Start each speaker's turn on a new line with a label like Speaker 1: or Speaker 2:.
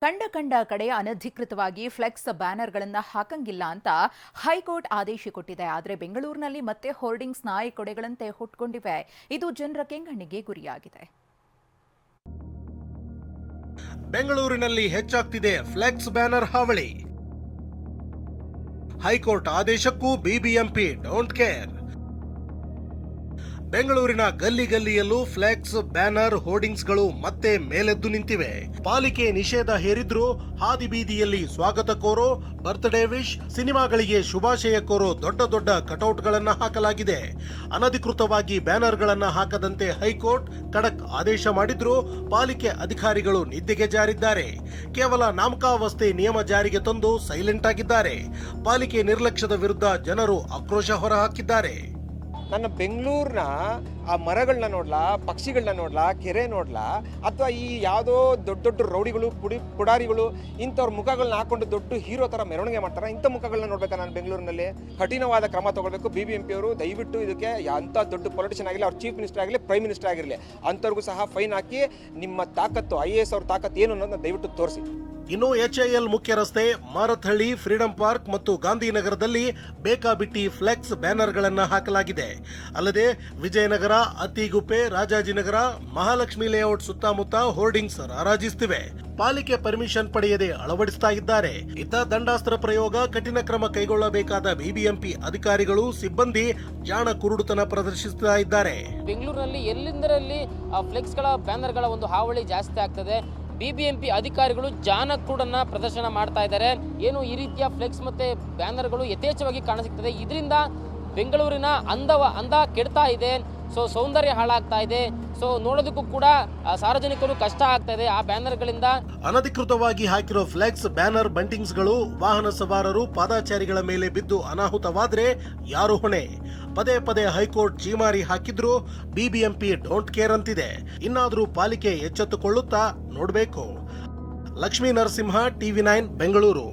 Speaker 1: ಕಂಡ ಕಡೆ ಅನಧಿಕೃತವಾಗಿ ಫ್ಲೆಕ್ಸ್ ಬ್ಯಾನರ್ಗಳನ್ನು ಹಾಕಂಗಿಲ್ಲ ಅಂತ ಹೈಕೋರ್ಟ್ ಆದೇಶ ಕೊಟ್ಟಿದೆ. ಆದರೆ ಬೆಂಗಳೂರಿನಲ್ಲಿ ಮತ್ತೆ ಹೋರ್ಡಿಂಗ್ಸ್ ನಾಯಿ ಕೊಡೆಗಳಂತೆ ಹುಟ್ಕೊಂಡಿವೆ. ಇದು ಜನರ ಕೆಂಗಣ್ಣಿಗೆ ಗುರಿಯಾಗಿದೆ.
Speaker 2: ಬೆಂಗಳೂರಿನಲ್ಲಿ ಹೆಚ್ಚಾಗ್ತಿದೆ ಫ್ಲೆಕ್ಸ್ ಬ್ಯಾನರ್ ಹಾವಳಿ. ಹೈಕೋರ್ಟ್ ಆದೇಶಕ್ಕೂ ಬಿಬಿಎಂಪಿ ಡೋಂಟ್ ಕೇರ್. ಬೆಂಗಳೂರಿನ ಗಲ್ಲಿಯಲ್ಲೂ ಫ್ಲೆಕ್ಸ್ ಬ್ಯಾನರ್ ಹೋರ್ಡಿಂಗ್ಸ್ಗಳು ಮತ್ತೆ ಮೇಲೆದ್ದು ನಿಂತಿವೆ. ಪಾಲಿಕೆ ನಿಷೇಧ ಹೇರಿದ್ರೂ ಹಾದಿ ಬೀದಿಯಲ್ಲಿ ಸ್ವಾಗತ ಕೋರೋ, ಬರ್ತ್ಡೇ ವಿಶ್, ಸಿನಿಮಾಗಳಿಗೆ ಶುಭಾಶಯ ಕೋರೋ ದೊಡ್ಡ ಕಟೌಟ್ಗಳನ್ನ ಹಾಕಲಾಗಿದೆ. ಅನಧಿಕೃತವಾಗಿ ಬ್ಯಾನರ್ಗಳನ್ನ ಹಾಕದಂತೆ ಹೈಕೋರ್ಟ್ ಖಡಕ್ ಆದೇಶ ಮಾಡಿದ್ರೂ ಪಾಲಿಕೆ ಅಧಿಕಾರಿಗಳು ನಿದ್ದೆಗೆ ಜಾರಿದ್ದಾರೆ. ಕೇವಲ ನಾಮಕಾವಸ್ಥೆ ನಿಯಮ ಜಾರಿಗೆ ತಂದು ಸೈಲೆಂಟ್ ಆಗಿದ್ದಾರೆ. ಪಾಲಿಕೆ ನಿರ್ಲಕ್ಷ್ಯದ ವಿರುದ್ಧ ಜನರು ಆಕ್ರೋಶ ಹೊರಹಾಕಿದ್ದಾರೆ.
Speaker 3: ನನ್ನ ಬೆಂಗಳೂರಿನ ಆ ಮರಗಳನ್ನ ನೋಡ್ಲಾ, ಪಕ್ಷಿಗಳನ್ನ ನೋಡ್ಲಾ, ಕೆರೆ ನೋಡ್ಲಾ, ಅಥವಾ ಈ ಯಾವುದೋ ದೊಡ್ಡ ರೌಡಿಗಳು, ಪುಡಾರಿಗಳು ಇಂಥವ್ರ ಮುಖಗಳನ್ನ ಹಾಕೊಂಡು ದೊಡ್ಡ ಹೀರೋ ಥರ ಮೆರವಣಿಗೆ ಮಾಡ್ತಾರೆ. ಇಂಥ ಮುಖಗಳನ್ನ ನೋಡ್ಬೇಕಾ ನಾನು ಬೆಂಗಳೂರಿನಲ್ಲಿ? ಕಠಿಣವಾದ ಕ್ರಮ ತಗೊಳ್ಬೇಕು BBMP ಅವರು. ದಯವಿಟ್ಟು ಇದಕ್ಕೆ ಅಂಥ ದೊಡ್ಡ ಪೊಲಿಟಿಷಿಯನ್ ಆಗಿಲ್ಲ, ಅವ್ರು ಚೀಫ್ ಮಿನಿಸ್ಟರ್ ಆಗಲಿ, ಪ್ರೈಮ್ ಮಿನಿಸ್ಟರ್ ಆಗಿರಲಿ, ಅಂಥವ್ರಿಗೂ ಸಹ ಫೈನ್ ಹಾಕಿ ನಿಮ್ಮ ತಾಕತ್ತು IAS ಅವ್ರ ತಾಕತ್ತು ಏನು ಅನ್ನೋದನ್ನ ದಯವಿಟ್ಟು ತೋರಿಸಿ.
Speaker 2: ಇನ್ನು HIL ಮುಖ್ಯ ರಸ್ತೆ, ಮಾರತ್ಹಳ್ಳಿ, ಫ್ರೀಡಂ ಪಾರ್ಕ್ ಮತ್ತು ಗಾಂಧಿನಗರದಲ್ಲಿ ಬೇಕಾಬಿಟ್ಟಿ ಫ್ಲೆಕ್ಸ್ ಬ್ಯಾನರ್ಗಳನ್ನು ಹಾಕಲಾಗಿದೆ. ಅಲ್ಲದೆ ವಿಜಯನಗರ, ಅತ್ತಿಗುಪ್ಪೆ, ರಾಜಾಜಿನಗರ, ಮಹಾಲಕ್ಷ್ಮಿ ಲೇಔಟ್ ಸುತ್ತಮುತ್ತ ಹೋರ್ಡಿಂಗ್ಸ್ ರಾರಾಜಿಸುತ್ತಿವೆ. ಪಾಲಿಕೆ ಪರ್ಮಿಷನ್ ಪಡೆಯದೆ ಅಳವಡಿಸ್ತಾ ಇದ್ದಾರೆ. ಇತ್ತ ದಂಡಾಸ್ತ್ರ ಪ್ರಯೋಗ, ಕಠಿಣ ಕ್ರಮ ಕೈಗೊಳ್ಳಬೇಕಾದ BBMP ಅಧಿಕಾರಿಗಳು, ಸಿಬ್ಬಂದಿ ಜಾಣ ಕುರುಡುತನ ಪ್ರದರ್ಶಿಸುತ್ತಾ ಇದ್ದಾರೆ.
Speaker 4: ಬೆಂಗಳೂರಿನಲ್ಲಿ ಎಲ್ಲಿಂದರಲ್ಲಿ ಫ್ಲೆಕ್ಸ್ ಗಳ ಬ್ಯಾನರ್ ಗಳ ಒಂದು ಹಾವಳಿ ಜಾಸ್ತಿ ಆಗ್ತದೆ. BBMP ಅಧಿಕಾರಿಗಳು ಜಾನಕೂಡನ್ನ ಪ್ರದರ್ಶನ ಮಾಡ್ತಾ ಇದ್ದಾರೆ. ಏನು ಈ ರೀತಿಯ ಫ್ಲೆಕ್ಸ್ ಮತ್ತೆ ಬ್ಯಾನರ್ಗಳು ಯಥೇಚ್ಛವಾಗಿ ಕಾಣಸಿಗ್ತದೆ. ಇದರಿಂದ ಬೆಂಗಳೂರಿನ ಅಂದ ಕೆಡ್ತಾ ಇದೆ. ಸೌಂದರ್ಯ ಹಾಳಾಗ್ತಾ ಇದೆ. ನೋಡೋದಕ್ಕೂ ಕೂಡ ಸಾರ್ವಜನಿಕರು ಕಷ್ಟ ಆಗ್ತಾ ಇದೆ ಆ ಬ್ಯಾನರ್ಗಳಿಂದ.
Speaker 2: ಅನಧಿಕೃತವಾಗಿ ಹಾಕಿರೋ ಫ್ಲೆಕ್ಸ್ ಬ್ಯಾನರ್ ಬಂಟಿಂಗ್ಸ್ಗಳು ವಾಹನ ಸವಾರರು, ಪಾದಾಚಾರಿಗಳ ಮೇಲೆ ಬಿದ್ದು ಅನಾಹುತವಾದ್ರೆ ಯಾರು ಹೊಣೆ? ಪದೇ ಹೈಕೋರ್ಟ್ ಛೀಮಾರಿ ಹಾಕಿದ್ರೂ BBMP ಡೋಂಟ್ ಕೇರ್ ಅಂತಿದೆ. ಇನ್ನಾದ್ರೂ ಪಾಲಿಕೆ ಎಚ್ಚೆತ್ತುಕೊಳ್ಳುತ್ತಾ ನೋಡ್ಬೇಕು. ಲಕ್ಷ್ಮೀ ನರಸಿಂಹ, TV9 ಬೆಂಗಳೂರು.